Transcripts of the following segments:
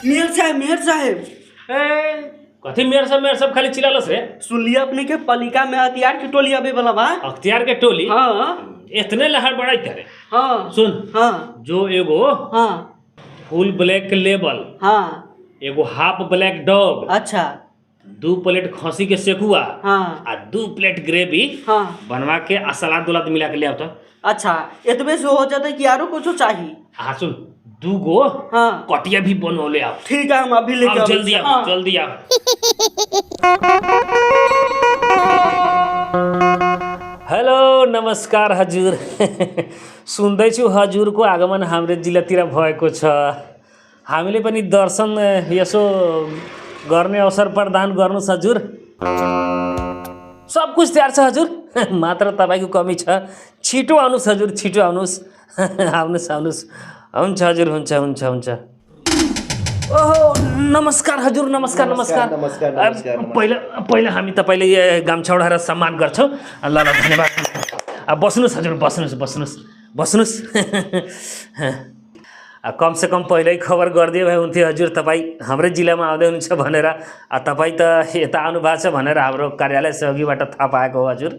Mayor साहेब कथी mayor सब खाली चिल्लालस रे। सुनलिए अपने के पालिका में हथियार की टोली अबे वाला बा। अख्तियार के टोली हाँ इतने लहर बढ़ाई करे। हाँ सुन हाँ जो एगो हाँ फुल ब्लैक लेबल, हाँ एगो हाफ ब्लैक डॉग, अच्छा 2 प्लेट खसी के सेकुआ हाँ आ 2 प्लेट ग्रेवी हाँ बनवा के आ सलाद उलाद मिला के ले आओ तो। अच्छा इतने से हो जाता है कि आरो कुछ चाहिए। हाँ सुन 2 गो हाँ कटिया भी बनौले आओ। ठीक है हम अभी लेके आओ जल्दी आओ हाँ। जल्दी आओ। हेलो नमस्कार हजुर। सुन्दैछु हजुरको आगमन हाम्रो जिल्लातिर भएको छ। हामीले पनि दर्शन यसो गर्ने अवसर प्रदान गर्नुहोस् हजुर। सब कुछ तयार छ हजुर, मात्र तपाईँको कमी छ। छिटो आउनुहोस् हजुर, छिटो आउनुहोस्। आउनुहोस् आउनुहोस्। हुन्छ हजुर, हुन्छ हुन्छ हुन्छ। ओहो नमस्कार हजुर, नमस्कार नमस्कार नमस्कार। पहिला हामी तपाईँले गामछा ओढाएर सम्मान गर्छौँ। ल ल धन्यवाद। बस्नुहोस् हजुर, बस्नुहोस्। कमसे कम पहिल्यै खबर गरिदियो भए हुन्थ्यो हजुर, तपाईँ हाम्रै जिल्लामा आउँदै हुनुहुन्छ भनेर। तपाईँ त यता आउनु भएको छ भनेर हाम्रो कार्यालय सहयोगीबाट थाहा पाएको हो हजुर।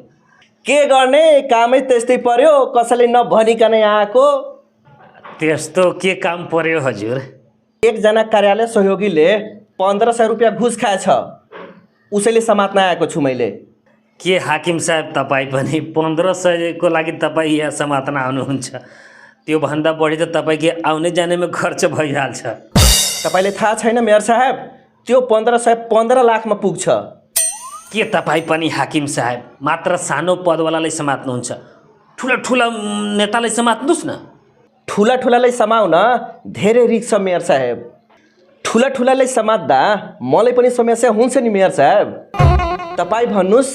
के गर्ने, कामै त्यस्तै पर्यो, कसैले नभनिकन आएको। त्यस्तो के काम पर्यो हजुर? एकजना कार्यालय सहयोगीले 1500 रुपियाँ घुस खाएछ, उसैले समात्न आएको छु मैले। के हाकिम साहब तपाईँ पनि 1500 को लागि तपाईँ यहाँ समात्न आउनुहुन्छ? त्योभन्दा बढी त तपाईँको आउने जानेमा खर्च भइहाल्छ। तपाईँले थाहा छैन मेयर साहेब, त्यो 1500 15 लाखमा पुग्छ। के तपाईँ पनि हाकिम साहब मात्र सानो पदवालालाई समात्नुहुन्छ? ठुला नेतालाई समात्नुहोस् न। ठुलालाई समाउन धेरै रिस्क छ मेयर साहेब। ठुलालाई समात्दा मलाई पनि समस्या हुन्छ नि मेयर साहेब। तपाईँ भन्नुहोस्,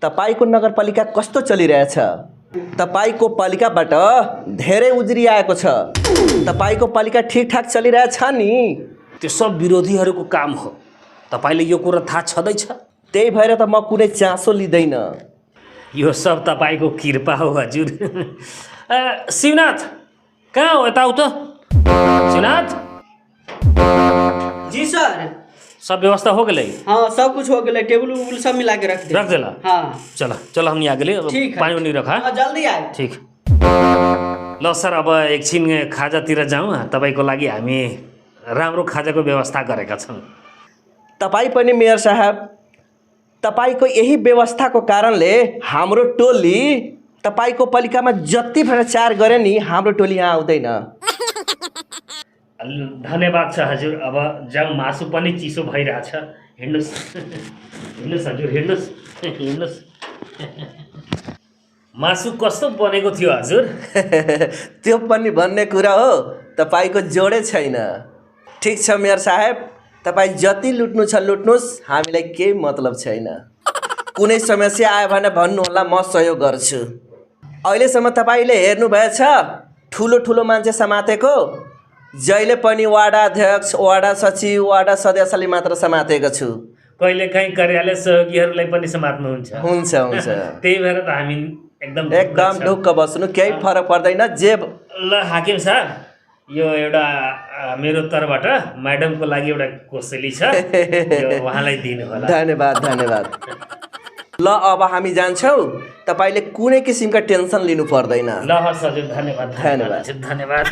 तपाईँको नगरपालिका कस्तो चलिरहेछ? तपाईँको पालिकाबाट धेरै उजुरी आएको छ। तपाईँको पालिका ठिकठाक चलिरहेछ नि? त्यो सब विरोधीहरूको काम हो, तपाईँले यो कुरा थाहा छँदैछ। त्यही भएर त म कुनै चासो लिँदैन। यो सब तपाईँको कृपा हो हजुर। शिवनाथ कहाँ हो? यता आऊ त शिवनाथ। जी सर। सब व्यवस्था हो गेलै? हाँ सब कुछ हो गया, टेबल उबल सब मिला के रख देला। हाँ चल हम आ गेले। ठीक है। पानी उनी रखा। हाँ, जल्दी आए। ठीक। ल सर अब एकछिन खाजातिर जाउँ। तपाईँको लागि हामी राम्रो खाजाको व्यवस्था गरेका छौँ। तपाईँ पनि मेयर साहब, तपाईँको यही व्यवस्थाको कारणले हाम्रो टोली तपाईँको पालिकामा जति भ्रष्टाचार गरे नि, हाम्रो टोली यहाँ आउँदैन। धन्यवाद छ हजुर। अब जाउँ, मासु पनि चिसो भइरहेछ। हिँड्नुहोस् हजुर, हिँड्नुहोस्। मासु कस्तो बनेको थियो हजुर? त्यो पनि भन्ने कुरा हो, तपाईँको जोडै छैन। ठिक छ मेयर साहेब, तपाईँ जति लुट्नु छ लुट्नुहोस्, हामीलाई केही मतलब छैन। कुनै समस्या आयो भने भन्नुहोला, म सहयोग गर्छु। अहिलेसम्म तपाईँले हेर्नुभएछ ठुलो मान्छे समातेको? जहिले पनि वार्ड अध्यक्ष, वार्ड सचिव, वार्ड सदस्यले मात्र समातेको छु। कहिलेकाहीँ कार्यालय सहयोगीहरूलाई पनि समात्नुहुन्छ? हुन्छ त्यही भएर त हामी एकदम ढुक्क बस्नु, केही फरक पर्दैन। जे ल हाकिम साहब, यो एउटा मेरो तर्फबाट म्याडमको लागि एउटा कोसेली छ, यो उहाँलाई दिनु होला। धन्यवाद। ल अब हामी जान्छौँ, तपाईँले कुनै किसिमका टेन्सन लिनु पर्दैन। ल हस् हजुर, धन्यवाद।